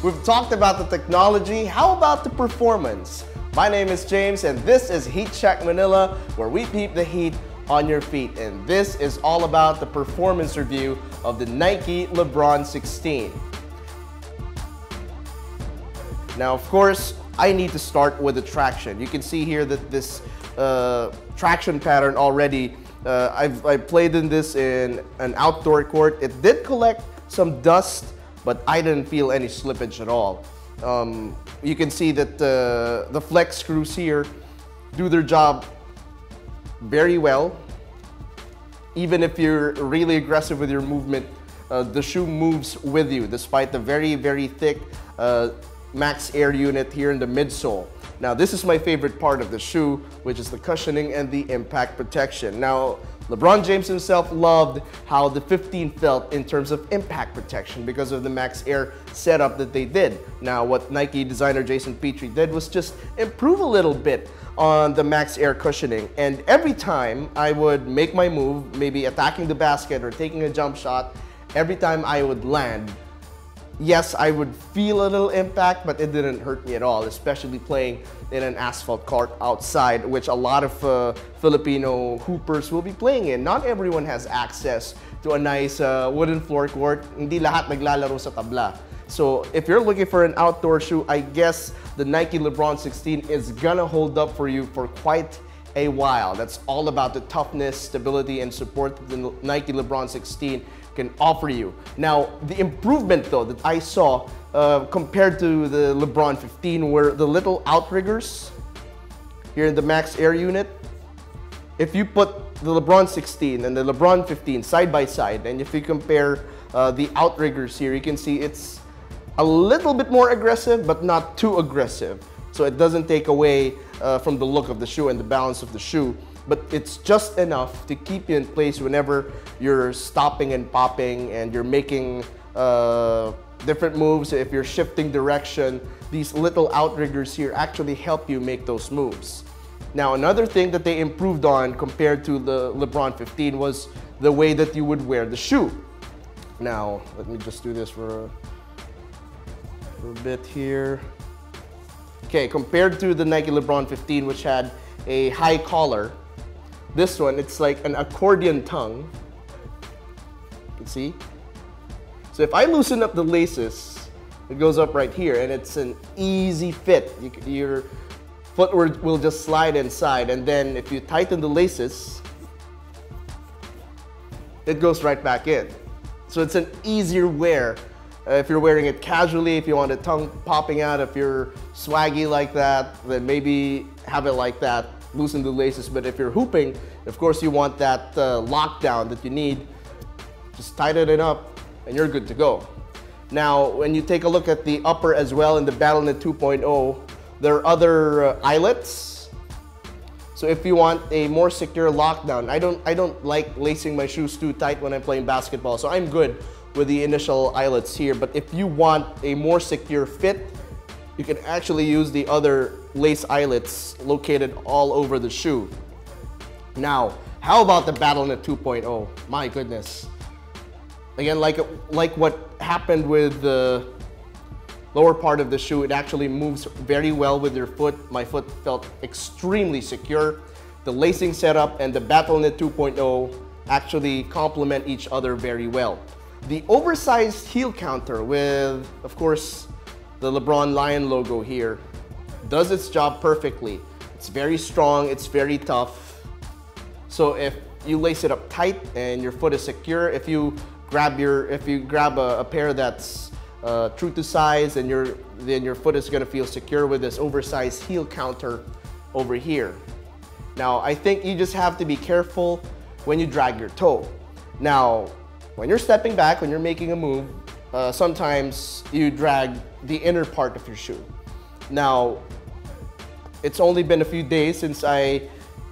We've talked about the technology. How about the performance? My name is James, and this is Heat Check Manila, where we peep the heat on your feet. And this is all about the performance review of the Nike Lebron 16. Now, of course, I need to start with the traction. You can see here that this traction pattern already, I've played in this in an outdoor court. It did collect some dust, but I didn't feel any slippage at all. You can see that the flex screws here do their job very well. Even if you're really aggressive with your movement, the shoe moves with you despite the very, very thick max air unit here in the midsole. Now, this is my favorite part of the shoe, which is the cushioning and the impact protection. Now, LeBron James himself loved how the 15 felt in terms of impact protection because of the max air setup that they did. Now, what Nike designer Jayson did was just improve a little bit on the max air cushioning. And every time I would make my move, maybe attacking the basket or taking a jump shot, every time I would land, yes, I would feel a little impact, but it didn't hurt me at all, especially playing in an asphalt court outside, which a lot of Filipino hoopers will be playing in. Not everyone has access to a nice wooden floor court. Hindi lahat naglalaro sa tabla. So if you're looking for an outdoor shoe, I guess the Nike Lebron 16 is gonna hold up for you for quite a while. That's all about the toughness, stability, and support that the Nike Lebron 16 can offer you. Now, the improvement though that I saw compared to the Lebron 15 were the little outriggers here in the max air unit. If you put the Lebron 16 and the Lebron 15 side by side, and if you compare the outriggers here, you can see it's a little bit more aggressive, but not too aggressive. So it doesn't take away from the look of the shoe and the balance of the shoe, but it's just enough to keep you in place whenever you're stopping and popping and you're making different moves. If you're shifting direction, these little outriggers here actually help you make those moves. Now, another thing that they improved on compared to the Lebron 15 was the way that you would wear the shoe. Now, let me just do this for a bit here. Okay, compared to the Nike Lebron 15, which had a high collar, this one, it's like an accordion tongue. You can see. So if I loosen up the laces, it goes up right here, and it's an easy fit. Your foot will just slide inside, and then if you tighten the laces, it goes right back in. So it's an easier wear. If you're wearing it casually, if you want a tongue popping out, if you're swaggy like that, then maybe have it like that, loosen the laces. But if you're hooping, of course you want that lockdown that you need. Just tighten it up and you're good to go. Now, when you take a look at the upper as well in the BattleNet 2.0, there are other eyelets. So if you want a more secure lockdown, I don't like lacing my shoes too tight when I'm playing basketball, so I'm good with the initial eyelets here. But if you want a more secure fit, you can actually use the other lace eyelets located all over the shoe. Now, how about the BattleNet 2.0? My goodness. Again, like what happened with the lower part of the shoe, it actually moves very well with your foot. My foot felt extremely secure. The lacing setup and the BattleNet 2.0 actually complement each other very well. The oversized heel counter with, of course, the LeBron Lion logo here does its job perfectly. It's very strong, it's very tough. So if you lace it up tight and your foot is secure, if you grab a pair that's true to size, then your foot is gonna feel secure with this oversized heel counter over here. Now, I think you just have to be careful when you drag your toe. Now, when you're stepping back, when you're making a move, sometimes you drag the inner part of your shoe. Now, it's only been a few days since I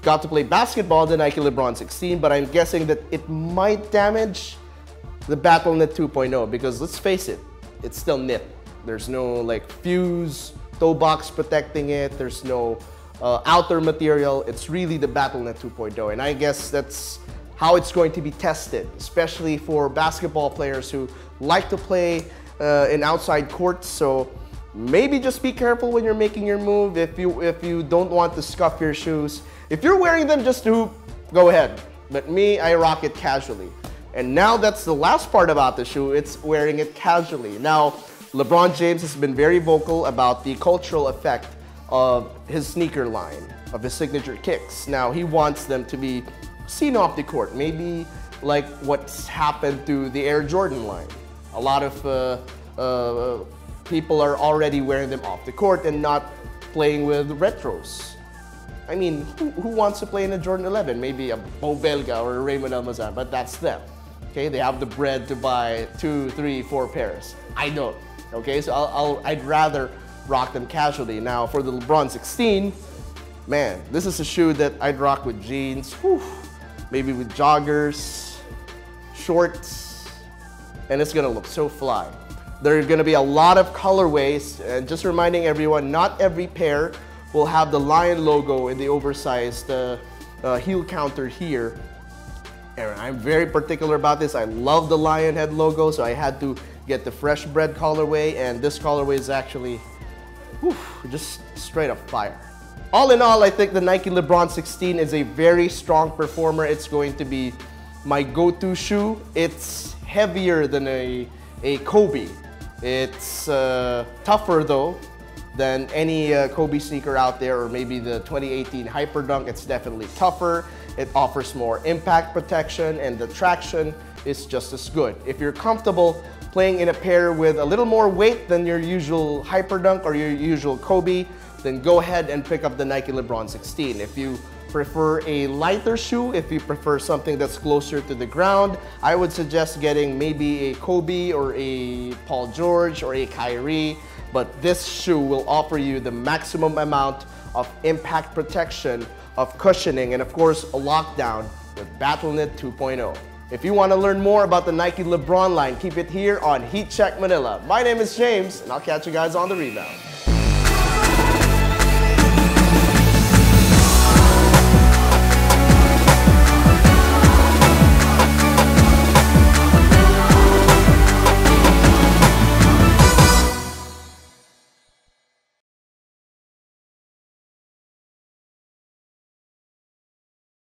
got to play basketball, the Nike Lebron 16, but I'm guessing that it might damage the BattleNet 2.0 because let's face it, it's still knit. There's no like fuse, toe box protecting it. There's no outer material. It's really the BattleNet 2.0, and I guess that's how it's going to be tested, especially for basketball players who like to play in outside courts, so maybe just be careful when you're making your move if you don't want to scuff your shoes. If you're wearing them just to hoop, go ahead. But me, I rock it casually. And now that's the last part about the shoe, it's wearing it casually. Now, LeBron James has been very vocal about the cultural effect of his sneaker line, of his signature kicks. Now, he wants them to be seen off the court, maybe like what's happened to the Air Jordan line. A lot of people are already wearing them off the court and not playing with retros. I mean, who wants to play in a Jordan 11? Maybe a Bo Belga or a Raymond Almazan, but that's them. Okay, they have the bread to buy 2, 3, 4 pairs. I don't. Okay, so I'd rather rock them casually. Now, for the LeBron 16, man, this is a shoe that I'd rock with jeans, maybe with joggers, shorts, and it's gonna look so fly. There are gonna be a lot of colorways, and just reminding everyone, not every pair will have the lion logo in the oversized heel counter here. And I'm very particular about this. I love the lion head logo, so I had to get the fresh bread colorway, and this colorway is actually just straight up fire. All in all, I think the Nike LeBron 16 is a very strong performer. It's going to be my go-to shoe. It's heavier than a Kobe. It's tougher though than any Kobe sneaker out there, or maybe the 2018 Hyperdunk. It's definitely tougher. It offers more impact protection, and the traction is just as good. If you're comfortable playing in a pair with a little more weight than your usual Hyperdunk or your usual Kobe, then go ahead and pick up the Nike LeBron 16. If you prefer a lighter shoe, if you prefer something that's closer to the ground, I would suggest getting maybe a Kobe or a Paul George or a Kyrie. But this shoe will offer you the maximum amount of impact protection, of cushioning, and of course, a lockdown with BattleNet 2.0. If you want to learn more about the Nike LeBron line, keep it here on Heat Check Manila. My name is James, and I'll catch you guys on the rebound.